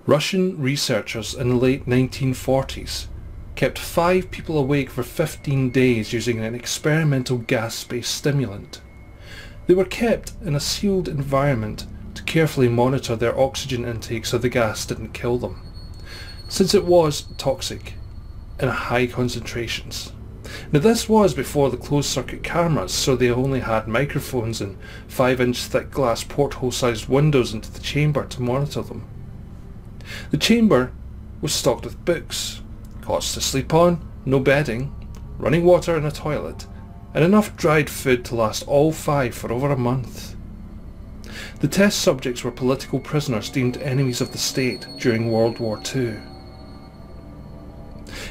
Russian researchers in the late 1940s kept 5 people awake for 15 days using an experimental gas-based stimulant. They were kept in a sealed environment to carefully monitor their oxygen intake so the gas didn't kill them, since it was toxic in high concentrations. Now this was before the closed-circuit cameras, so they only had microphones and 5-inch thick glass porthole-sized windows into the chamber to monitor them. The chamber was stocked with books, cots to sleep on, no bedding, running water and a toilet, and enough dried food to last all 5 for over a month. The test subjects were political prisoners deemed enemies of the state during World War II.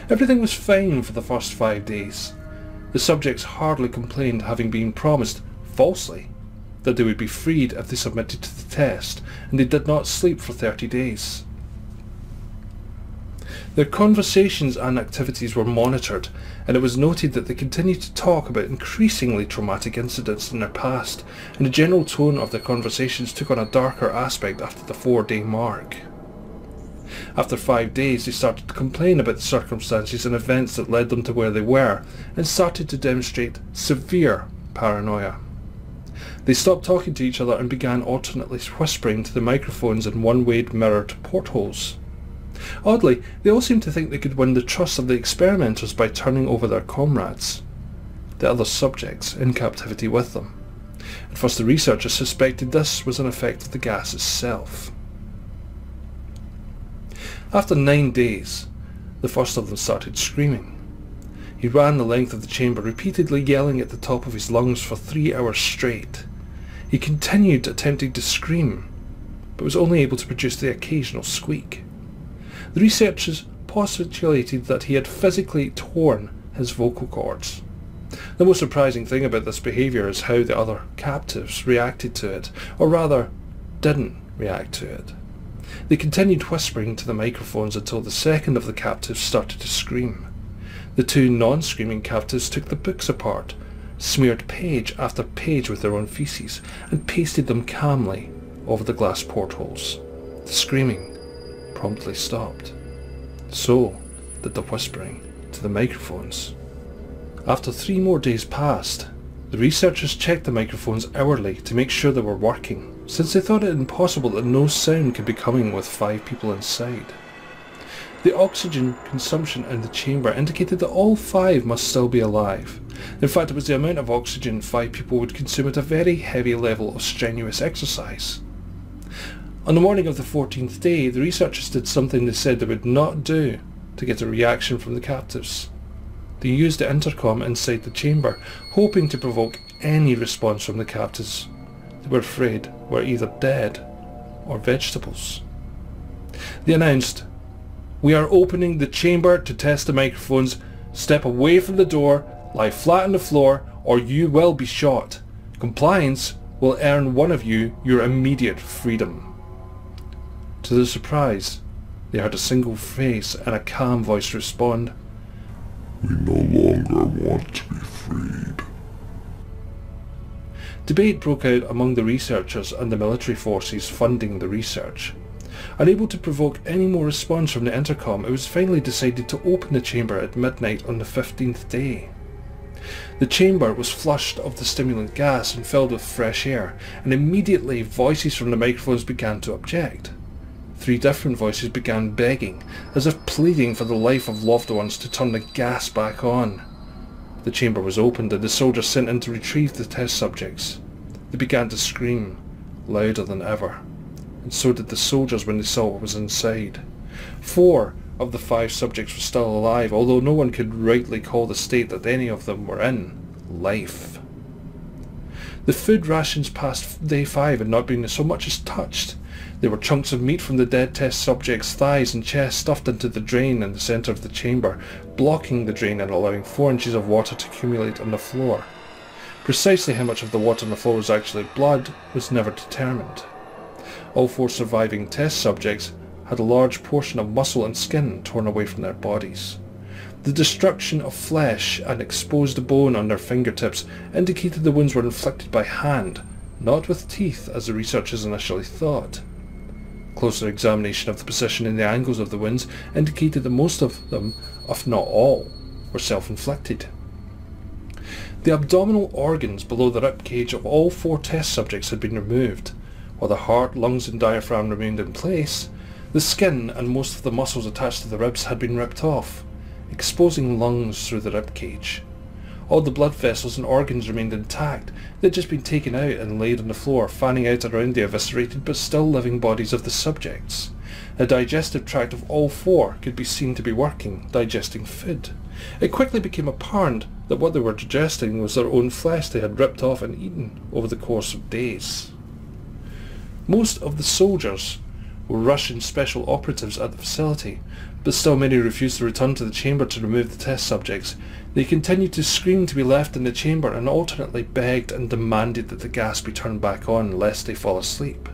Everything was fine for the first 5 days. The subjects hardly complained, having been promised, falsely, that they would be freed if they submitted to the test, and they did not sleep for 30 days. Their conversations and activities were monitored, and it was noted that they continued to talk about increasingly traumatic incidents in their past, and the general tone of their conversations took on a darker aspect after the 4-day mark. After 5 days, they started to complain about the circumstances and events that led them to where they were, and started to demonstrate severe paranoia. They stopped talking to each other and began alternately whispering to the microphones in one-way mirrored portholes. Oddly, they all seemed to think they could win the trust of the experimenters by turning over their comrades, the other subjects, in captivity with them. At first the researchers suspected this was an effect of the gas itself. After 9 days, the first of them started screaming. He ran the length of the chamber, repeatedly yelling at the top of his lungs for 3 hours straight. He continued attempting to scream, but was only able to produce the occasional squeak. The researchers postulated that he had physically torn his vocal cords. The most surprising thing about this behaviour is how the other captives reacted to it, or rather, didn't react to it. They continued whispering to the microphones until the second of the captives started to scream. The 2 non-screaming captives took the books apart, smeared page after page with their own feces, and pasted them calmly over the glass portholes. The screaming promptly stopped. So did the whispering to the microphones. After 3 more days passed, the researchers checked the microphones hourly to make sure they were working, since they thought it impossible that no sound could be coming with 5 people inside. The oxygen consumption in the chamber indicated that all 5 must still be alive. In fact, it was the amount of oxygen 5 people would consume at a very heavy level of strenuous exercise. On the morning of the 14th day, the researchers did something they said they would not do to get a reaction from the captives. They used the intercom inside the chamber, hoping to provoke any response from the captives they were afraid were either dead or vegetables. They announced, "We are opening the chamber to test the microphones. Step away from the door, lie flat on the floor, or you will be shot. Compliance will earn one of you your immediate freedom." To their surprise, they heard a single face and a calm voice respond, "We no longer want to be freed." Debate broke out among the researchers and the military forces funding the research. Unable to provoke any more response from the intercom, it was finally decided to open the chamber at midnight on the 15th day. The chamber was flushed of the stimulant gas and filled with fresh air, and immediately voices from the microphones began to object. 3 different voices began begging, as if pleading for the life of loved ones, to turn the gas back on. The chamber was opened and the soldiers sent in to retrieve the test subjects. They began to scream, louder than ever, and so did the soldiers when they saw what was inside. 4 of the 5 subjects were still alive, although no one could rightly call the state that any of them were in life. The food rations past day 5 had not been so much as touched. There were chunks of meat from the dead test subjects' thighs and chest stuffed into the drain in the centre of the chamber, blocking the drain and allowing 4 inches of water to accumulate on the floor. Precisely how much of the water on the floor was actually blood was never determined. All 4 surviving test subjects had a large portion of muscle and skin torn away from their bodies. The destruction of flesh and exposed bone on their fingertips indicated the wounds were inflicted by hand, not with teeth as the researchers initially thought. Closer examination of the position and the angles of the wounds indicated that most of them, if not all, were self-inflicted. The abdominal organs below the ribcage of all 4 test subjects had been removed. While the heart, lungs and diaphragm remained in place, the skin and most of the muscles attached to the ribs had been ripped off, exposing lungs through the ribcage. All the blood vessels and organs remained intact. They had just been taken out and laid on the floor, fanning out around the eviscerated but still living bodies of the subjects. The digestive tract of all 4 could be seen to be working, digesting food. It quickly became apparent that what they were digesting was their own flesh they had ripped off and eaten over the course of days. Most of the soldiers were Russian special operatives at the facility, but still many refused to return to the chamber to remove the test subjects. They continued to scream to be left in the chamber and alternately begged and demanded that the gas be turned back on lest they fall asleep.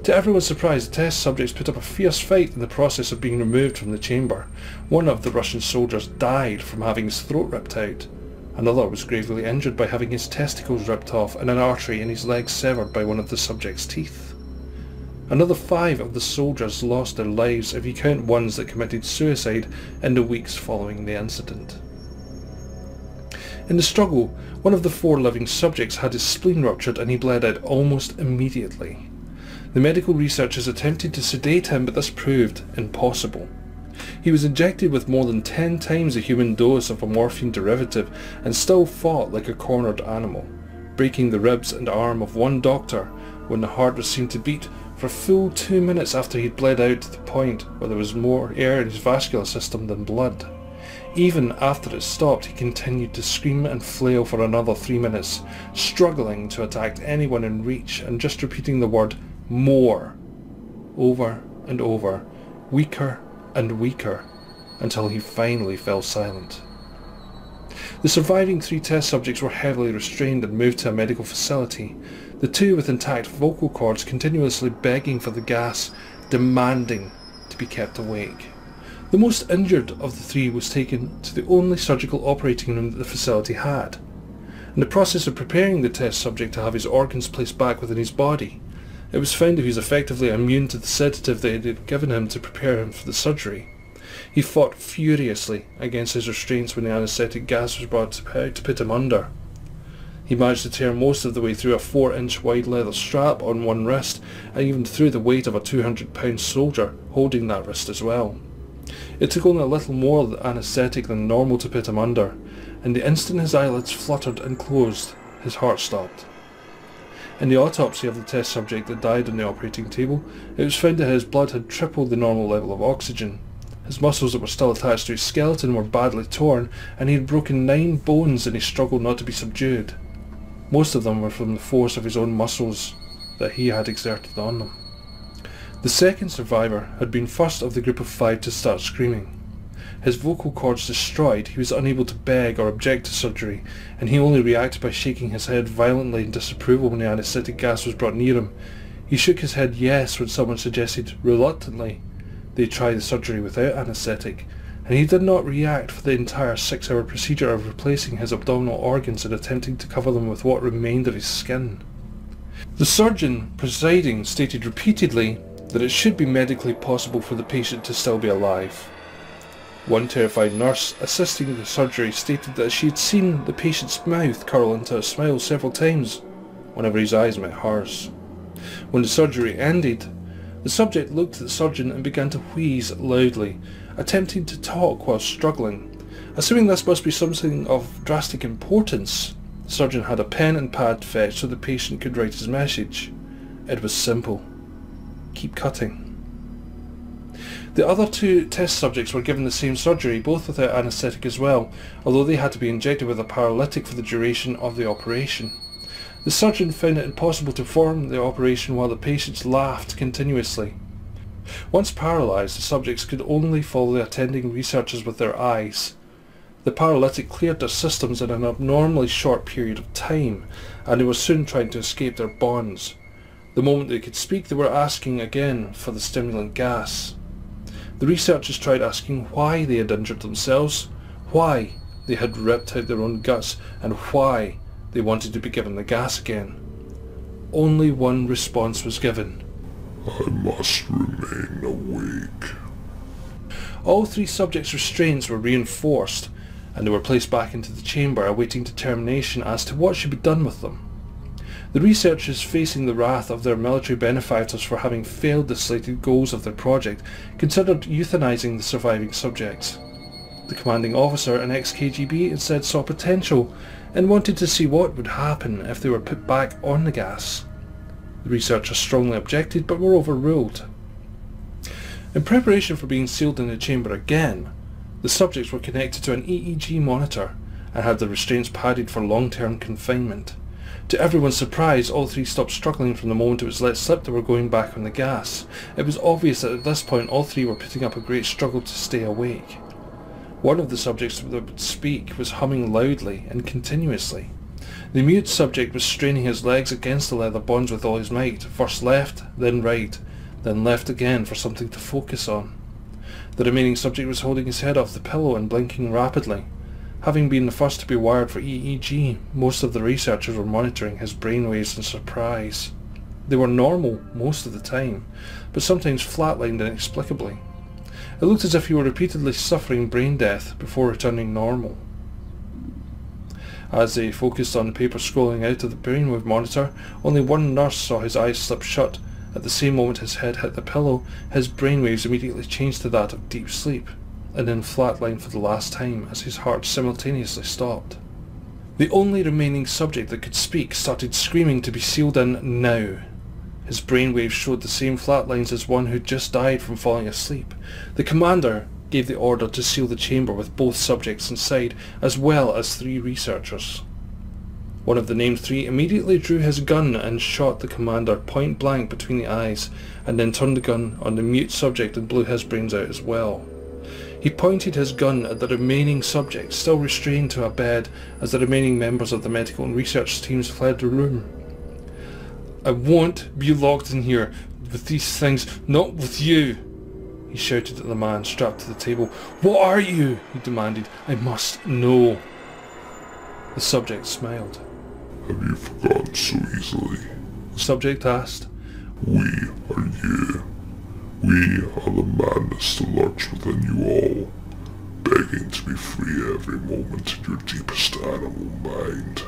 To everyone's surprise, the test subjects put up a fierce fight in the process of being removed from the chamber. One of the Russian soldiers died from having his throat ripped out. Another was gravely injured by having his testicles ripped off and an artery in his leg severed by one of the subject's teeth. Another 5 of the soldiers lost their lives if you count ones that committed suicide in the weeks following the incident. In the struggle, one of the 4 living subjects had his spleen ruptured and he bled out almost immediately. The medical researchers attempted to sedate him, but this proved impossible. He was injected with more than 10 times the human dose of a morphine derivative and still fought like a cornered animal, breaking the ribs and arm of one doctor when the heart was seen to beat for a full 2 minutes after he had bled out to the point where there was more air in his vascular system than blood. Even after it stopped, he continued to scream and flail for another 3 minutes, struggling to attack anyone in reach and just repeating the word "more" over and over, weaker and weaker, until he finally fell silent. The surviving 3 test subjects were heavily restrained and moved to a medical facility, the 2 with intact vocal cords continuously begging for the gas, demanding to be kept awake. The most injured of the 3 was taken to the only surgical operating room that the facility had. In the process of preparing the test subject to have his organs placed back within his body, it was found that he was effectively immune to the sedative they had given him to prepare him for the surgery. He fought furiously against his restraints when the anaesthetic gas was brought out to put him under. He managed to tear most of the way through a 4-inch wide leather strap on one wrist, and even through the weight of a 200-pound soldier holding that wrist as well. It took only a little more anaesthetic than normal to put him under, and the instant his eyelids fluttered and closed, his heart stopped. In the autopsy of the test subject that died on the operating table, it was found that his blood had tripled the normal level of oxygen. His muscles that were still attached to his skeleton were badly torn, and he had broken 9 bones in his struggle not to be subdued. Most of them were from the force of his own muscles that he had exerted on them. The second survivor had been first of the group of 5 to start screaming. His vocal cords destroyed, he was unable to beg or object to surgery, and he only reacted by shaking his head violently in disapproval when the anaesthetic gas was brought near him. He shook his head yes when someone suggested, reluctantly, they try the surgery without anaesthetic, and he did not react for the entire 6-hour procedure of replacing his abdominal organs and attempting to cover them with what remained of his skin. The surgeon presiding stated repeatedly that it should be medically possible for the patient to still be alive. One terrified nurse assisting the surgery stated that she had seen the patient's mouth curl into a smile several times whenever his eyes met hers. When the surgery ended, the subject looked at the surgeon and began to wheeze loudly, attempting to talk while struggling. Assuming this must be something of drastic importance, the surgeon had a pen and pad fetched so the patient could write his message. It was simple. Keep cutting. The other 2 test subjects were given the same surgery, both without anaesthetic as well, although they had to be injected with a paralytic for the duration of the operation. The surgeon found it impossible to perform the operation while the patients laughed continuously. Once paralysed, the subjects could only follow the attending researchers with their eyes. The paralytic cleared their systems in an abnormally short period of time, and they were soon trying to escape their bonds. The moment they could speak, they were asking again for the stimulant gas. The researchers tried asking why they had injured themselves, why they had ripped out their own guts, and why they wanted to be given the gas again. Only one response was given: I must remain awake. All 3 subjects' restraints were reinforced, and they were placed back into the chamber awaiting determination as to what should be done with them. The researchers, facing the wrath of their military benefactors for having failed the slated goals of their project, considered euthanizing the surviving subjects. The commanding officer, an ex-KGB, instead saw potential and wanted to see what would happen if they were put back on the gas. The researchers strongly objected but were overruled. In preparation for being sealed in the chamber again, the subjects were connected to an EEG monitor and had their restraints padded for long-term confinement. To everyone's surprise, all 3 stopped struggling from the moment it was let slip they were going back on the gas. It was obvious that at this point all 3 were putting up a great struggle to stay awake. One of the subjects that would speak was humming loudly and continuously. The mute subject was straining his legs against the leather bonds with all his might, first left, then right, then left again for something to focus on. The remaining subject was holding his head off the pillow and blinking rapidly. Having been the first to be wired for EEG, most of the researchers were monitoring his brainwaves in surprise. They were normal most of the time, but sometimes flatlined inexplicably. It looked as if he were repeatedly suffering brain death before returning normal. As they focused on the paper scrolling out of the brainwave monitor, only one nurse saw his eyes slip shut. At the same moment his head hit the pillow, his brainwaves immediately changed to that of deep sleep, and then flatlined for the last time as his heart simultaneously stopped. The only remaining subject that could speak started screaming to be sealed in now. His brainwaves showed the same flat lines as one who'd just died from falling asleep. The commander gave the order to seal the chamber with both subjects inside, as well as 3 researchers. One of the named 3 immediately drew his gun and shot the commander point blank between the eyes, and then turned the gun on the mute subject and blew his brains out as well. He pointed his gun at the remaining subject, still restrained to a bed, as the remaining members of the medical and research teams fled the room. "I won't be locked in here with these things, not with you," he shouted at the man strapped to the table. "What are you?" he demanded. "I must know." The subject smiled. Have you forgotten so easily? The subject asked. We are you. We are the madness that lurks within you all, begging to be free every moment in your deepest animal mind.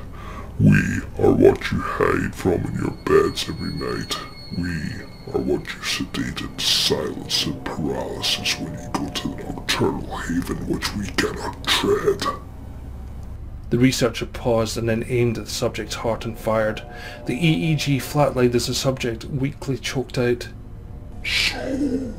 We are what you hide from in your beds every night. We are what you sedated to silence and paralysis when you go to the nocturnal haven which we cannot tread. The researcher paused and then aimed at the subject's heart and fired. The EEG flatlined as the subject weakly choked out. So